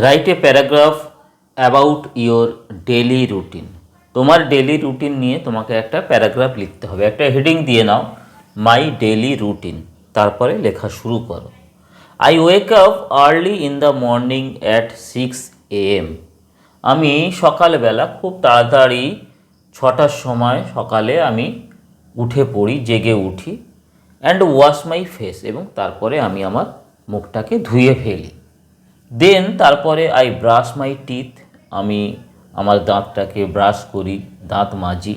Write a paragraph about your daily routine. তোমার daily routine নিয়ে তোমাকে একটা প্যারাগ্রাফ লিখতে হবে। একটা হেডিং দিয়ে নাও, মাই ডেলি রুটিন, তারপরে লেখা শুরু করো। I wake up early in the morning at 6 AM। আমি সকালবেলা খুব তাড়াতাড়ি 6টার সময় সকালে আমি উঠে পড়ি, জেগে উঠি। অ্যান্ড ওয়াশ মাই ফেস, এবং তারপরে আমি আমার মুখটাকে ধুয়ে ফেলি। দেন তারপরে আই ব্রাশ মাই টিথ, আমি আমার দাঁতটাকে ব্রাশ করি, দাঁত মাজি।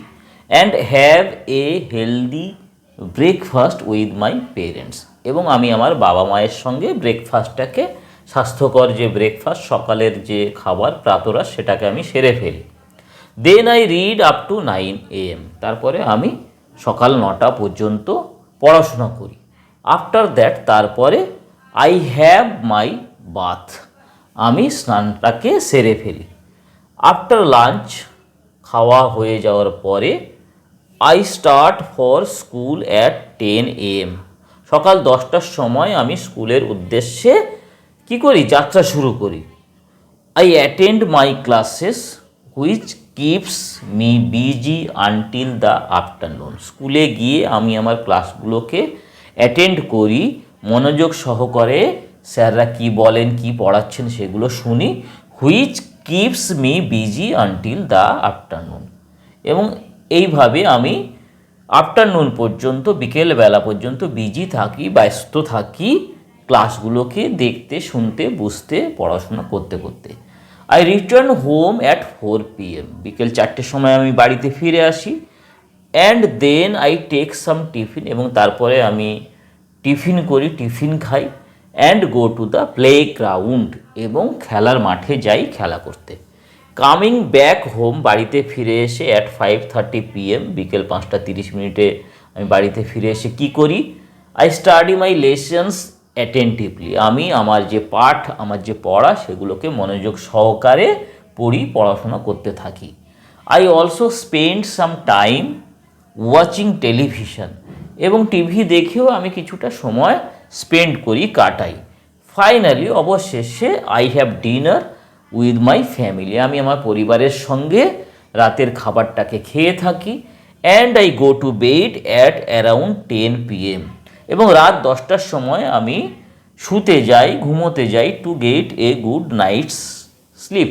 And have a healthy breakfast with my parents, এবং আমি আমার বাবা মায়ের সঙ্গে ব্রেকফাস্টটাকে, স্বাস্থ্যকর যে ব্রেকফাস্ট, সকালের যে খাবার প্রাতরাশ, সেটাকে আমি সেরে ফেলি। Then I read up to 9 AM, তারপরে আমি সকাল 9টা পর্যন্ত পড়াশোনা করি। আফটার দ্যাট, তারপরে আই হ্যাভ মাই বাথ, আমি স্নানটাকে সেরে ফেলি। আফটার লাঞ্চ, খাওয়া হয়ে যাওয়ার পরে I start for school at 10 AM, সকাল 10টার সময় আমি স্কুলের উদ্দেশ্যে কি করি, যাত্রা শুরু করি। I attend my classes which keeps me busy until the afternoon, স্কুলে গিয়ে আমি আমার ক্লাসগুলোকে অ্যাটেন্ড করি, মনোযোগ সহকারে স্যাররা কি বলেন, কি পড়াচ্ছেন সেগুলো শুনি। Which keeps me busy until the afternoon, এবং এইভাবে আমি আফটারনুন পর্যন্ত, বিকেলবেলা পর্যন্ত বিজি থাকি, ব্যস্ত থাকি ক্লাসগুলোকে দেখতে, শুনতে, বুঝতে, পড়াশোনা করতে করতে। I return home at 4 PM, বিকেল 4টের সময় আমি বাড়িতে ফিরে আসি। And then I take some tiffin, এবং তারপরে আমি টিফিন করি, টিফিন খাই। And go to the playground, এবং খেলার মাঠে যাই খেলা করতে। কামিং ব্যাক হোম, বাড়িতে ফিরে এসে অ্যাট 5:30 PM, বিকেল 5টা 30 মিনিটে আমি বাড়িতে ফিরে এসে কি করি, I study my lessons attentively, আমি আমার যে পাঠ, আমার যে পড়া, সেগুলোকে মনোযোগ সহকারে পড়ি, পড়াশোনা করতে থাকি। I also spend some time watching television, এবং টিভি দেখেও আমি কিছুটা সময় স্পেন্ড করি, কাটাই। ফাইনালি, অবশেষে I have dinner with my family, আমি আমার পরিবারের সঙ্গে রাতের খাবারটাকে খেয়ে থাকি। And I go to bed at around 10 PM, এবং রাত 10টার সময় আমি শুতে যাই, ঘুমোতে যাই, to get a good night's slip,